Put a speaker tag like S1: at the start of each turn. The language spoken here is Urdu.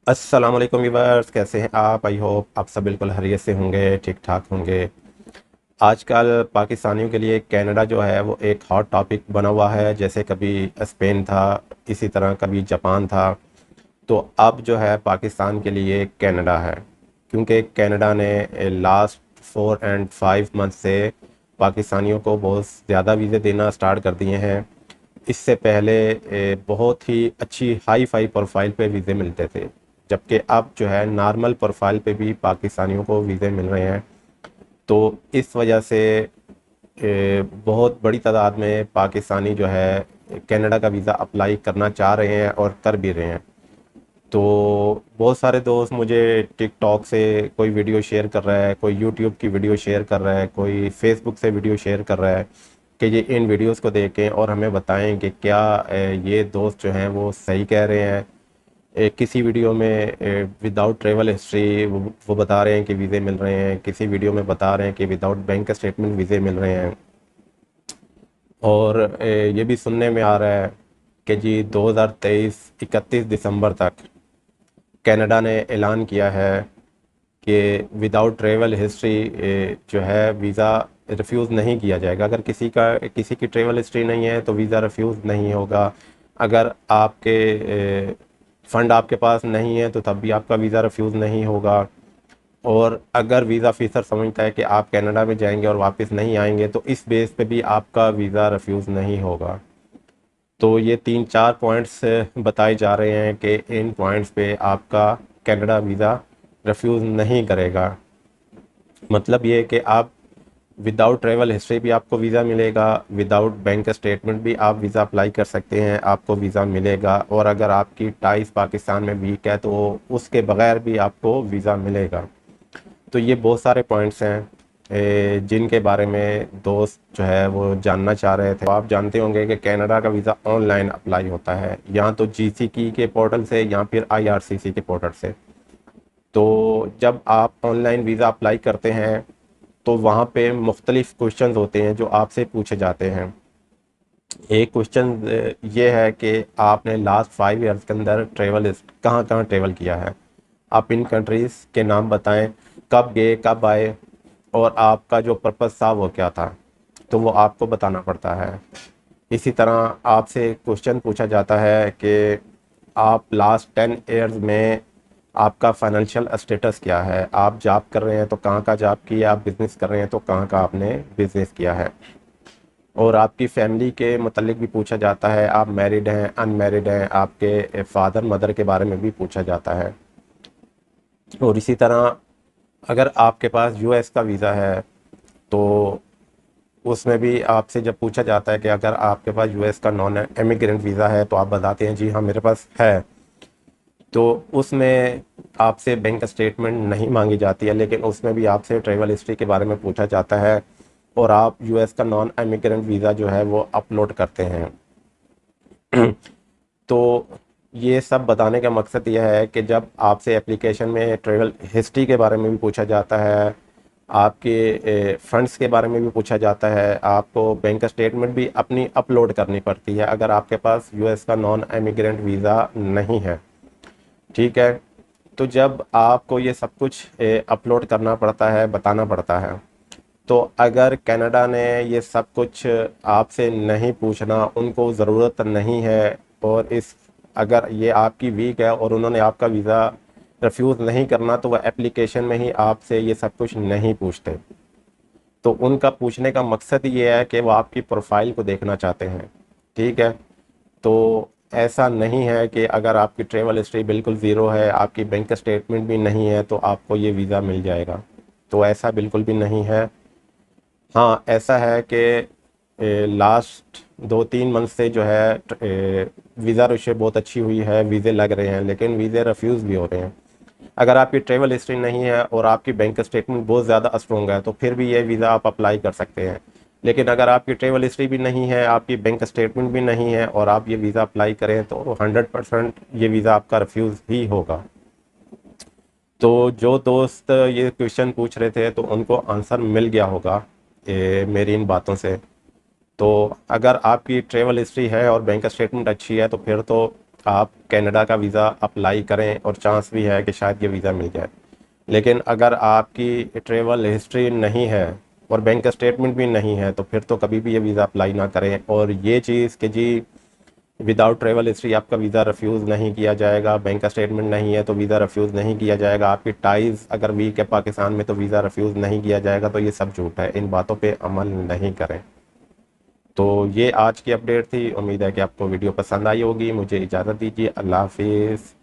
S1: السلام علیکم ویورس، کیسے ہیں آپ؟ آئی ہوپ آپ سب بالکل خیریت سے ہوں گے، ٹھیک ٹھاک ہوں گے۔ آج کل پاکستانیوں کے لیے کینیڈا جو ہے وہ ایک ہاٹ ٹاپک بنا ہوا ہے، جیسے کبھی اسپین تھا، اسی طرح کبھی جاپان تھا، تو اب جو ہے پاکستان کے لیے کینیڈا ہے، کیونکہ کینیڈا نے لاسٹ 4 اینڈ 5 منتھ سے پاکستانیوں کو بہت زیادہ ویزے دینا سٹارٹ کر دیے ہیں۔ اس سے پہلے بہت ہی اچھی ہائی فائی پروفائل پہ ویزے ملتے تھے، جبکہ اب جو ہے نارمل پروفائل پہ بھی پاکستانیوں کو ویزے مل رہے ہیں۔ تو اس وجہ سے بہت بڑی تعداد میں پاکستانی جو ہے کینیڈا کا ویزا اپلائی کرنا چاہ رہے ہیں اور کر بھی رہے ہیں۔ تو بہت سارے دوست مجھے ٹک ٹاک سے کوئی ویڈیو شیئر کر رہا ہے، کوئی یوٹیوب کی ویڈیو شیئر کر رہا ہے، کوئی فیس بک سے ویڈیو شیئر کر رہا ہے کہ یہ ان ویڈیوز کو دیکھیں اور ہمیں بتائیں کہ کیا یہ دوست جو ہیں وہ صحیح کہہ رہے ہیں۔ کسی ویڈیو میں وداؤٹ ٹریول ہسٹری وہ بتا رہے ہیں کہ ویزے مل رہے ہیں، کسی ویڈیو میں بتا رہے ہیں کہ وداؤٹ بینک اسٹیٹمنٹ ویزے مل رہے ہیں، اور یہ بھی سننے میں آ رہا ہے کہ جی 2023 31 دسمبر تک کینیڈا نے اعلان کیا ہے کہ وداؤٹ ٹریول ہسٹری جو ہے ویزا ریفیوز نہیں کیا جائے گا۔ اگر کسی کی ٹریول ہسٹری نہیں ہے تو ویزا ریفیوز نہیں ہوگا۔ اگر آپ کے فنڈ آپ کے پاس نہیں ہے تو تب بھی آپ کا ویزا ریفیوز نہیں ہوگا، اور اگر ویزا آفیسر سمجھتا ہے کہ آپ کینیڈا میں جائیں گے اور واپس نہیں آئیں گے تو اس بیس پہ بھی آپ کا ویزا ریفیوز نہیں ہوگا۔ تو یہ 3 4 پوائنٹس بتائے جا رہے ہیں کہ ان پوائنٹس پہ آپ کا کینیڈا ویزا ریفیوز نہیں کرے گا۔ مطلب یہ ہے کہ آپ وداؤٹ ٹریول ہسٹری بھی آپ کو ویزا ملے گا، وداؤٹ بینک اسٹیٹمنٹ بھی آپ ویزا اپلائی کر سکتے ہیں، آپ کو ویزا ملے گا، اور اگر آپ کی ٹائز پاکستان میں ویک ہے تو اس کے بغیر بھی آپ کو ویزا ملے گا۔ تو یہ بہت سارے پوائنٹس ہیں جن کے بارے میں دوست جو ہے وہ جاننا چاہ رہے تھے۔ آپ جانتے ہوں گے کہ کینیڈا کا ویزا آن لائن اپلائی ہوتا ہے، یا تو جی سی کی کے پورٹل سے یا پھر آئی آر سی سی کے پورٹل سے۔ تو جب آپ آن لائن ویزا اپلائی کرتے ہیں تو وہاں پہ مختلف کوشچنز ہوتے ہیں جو آپ سے پوچھے جاتے ہیں۔ ایک کوشچن یہ ہے کہ آپ نے لاسٹ 5 ایئرس کے اندر کہاں کہاں ٹریول کیا ہے، آپ ان کنٹریز کے نام بتائیں، کب گئے، کب آئے، اور آپ کا جو پرپس تھا وہ کیا تھا، تو وہ آپ کو بتانا پڑتا ہے۔ اسی طرح آپ سے کوشچن پوچھا جاتا ہے کہ آپ لاسٹ 10 ایئرز میں آپ کا فائنینشیل اسٹیٹس کیا ہے، آپ جاب کر رہے ہیں تو کہاں کا جاب کیا، آپ بزنس کر رہے ہیں تو کہاں کا آپ نے بزنس کیا ہے، اور آپ کی فیملی کے متعلق بھی پوچھا جاتا ہے، آپ میرڈ ہیں، ان میرڈ ہیں، آپ کے فادر مدر کے بارے میں بھی پوچھا جاتا ہے۔ اور اسی طرح اگر آپ کے پاس یو ایس کا ویزا ہے تو اس میں بھی آپ سے جب پوچھا جاتا ہے کہ اگر آپ کے پاس یو ایس کا نان امیگرینٹ ویزا ہے تو آپ بتاتے ہیں جی ہاں میرے پاس ہے، تو اس میں آپ سے بینک اسٹیٹمنٹ نہیں مانگی جاتی ہے، لیکن اس میں بھی آپ سے ٹریول ہسٹری کے بارے میں پوچھا جاتا ہے، اور آپ یو ایس کا نان امیگرینٹ ویزا جو ہے وہ اپلوڈ کرتے ہیں۔ تو یہ سب بتانے کا مقصد یہ ہے کہ جب آپ سے اپلیکیشن میں ٹریول ہسٹری کے بارے میں بھی پوچھا جاتا ہے، آپ کے فنڈس کے بارے میں بھی پوچھا جاتا ہے، آپ کو بینک اسٹیٹمنٹ بھی اپنی اپلوڈ کرنی پڑتی ہے اگر آپ کے پاس یو ایس کا نان امیگرینٹ ویزا نہیں ہے، ٹھیک ہے۔ تو جب آپ کو یہ سب کچھ اپلوڈ کرنا پڑتا ہے، بتانا پڑتا ہے، تو اگر کینیڈا نے یہ سب کچھ آپ سے نہیں پوچھنا، ان کو ضرورت نہیں ہے، اور اگر یہ آپ کی ویک ہے اور انہوں نے آپ کا ویزا ریفیوز نہیں کرنا تو وہ اپلیکیشن میں ہی آپ سے یہ سب کچھ نہیں پوچھتے۔ تو ان کا پوچھنے کا مقصد یہ ہے کہ وہ آپ کی پروفائل کو دیکھنا چاہتے ہیں، ٹھیک ہے۔ تو ایسا نہیں ہے کہ اگر آپ کی ٹریول ہسٹری بالکل زیرو ہے، آپ کی بینک اسٹیٹمنٹ بھی نہیں ہے تو آپ کو یہ ویزا مل جائے گا، تو ایسا بالکل بھی نہیں ہے۔ ہاں ایسا ہے کہ لاسٹ 2 3 منتھ سے جو ہے ویزا ریشو بہت اچھی ہوئی ہے، ویزے لگ رہے ہیں، لیکن ویزے ریفیوز بھی ہو رہے ہیں۔ اگر آپ کی ٹریول ہسٹری نہیں ہے اور آپ کی بینک اسٹیٹمنٹ بہت زیادہ اسٹرانگ ہے تو پھر بھی یہ ویزا آپ اپلائی کر سکتے ہیں، لیکن اگر آپ کی ٹریول ہسٹری بھی نہیں ہے، آپ کی بینک اسٹیٹمنٹ بھی نہیں ہے، اور آپ یہ ویزا اپلائی کریں تو 100% یہ ویزا آپ کا ریفیوز ہی ہوگا۔ تو جو دوست یہ کویشچن پوچھ رہے تھے تو ان کو آنسر مل گیا ہوگا میری ان باتوں سے۔ تو اگر آپ کی ٹریول ہسٹری ہے اور بینک اسٹیٹمنٹ اچھی ہے تو پھر تو آپ کینیڈا کا ویزا اپلائی کریں اور چانس بھی ہے کہ شاید یہ ویزا مل جائے. لیکن اگر آپ کی ٹریول ہسٹری نہیں ہے اور بینک اسٹیٹمنٹ بھی نہیں ہے تو پھر تو کبھی بھی یہ ویزا اپلائی نہ کریں. اور یہ چیز کہ جی وداؤٹ ٹریول ہسٹری آپ کا ویزا ریفیوز نہیں کیا جائے گا، بینک کا اسٹیٹمنٹ نہیں ہے تو ویزا ریفیوز نہیں کیا جائے گا، آپ کی ٹائز اگر ویک ہے پاکستان میں تو ویزا ریفیوز نہیں کیا جائے گا، تو یہ سب جھوٹ ہے. ان باتوں پہ عمل نہیں کریں. تو یہ آج کی اپڈیٹ تھی. امید ہے کہ آپ کو ویڈیو پسند آئی ہوگی. مجھے اجازت دیجیے. اللہ حافظ.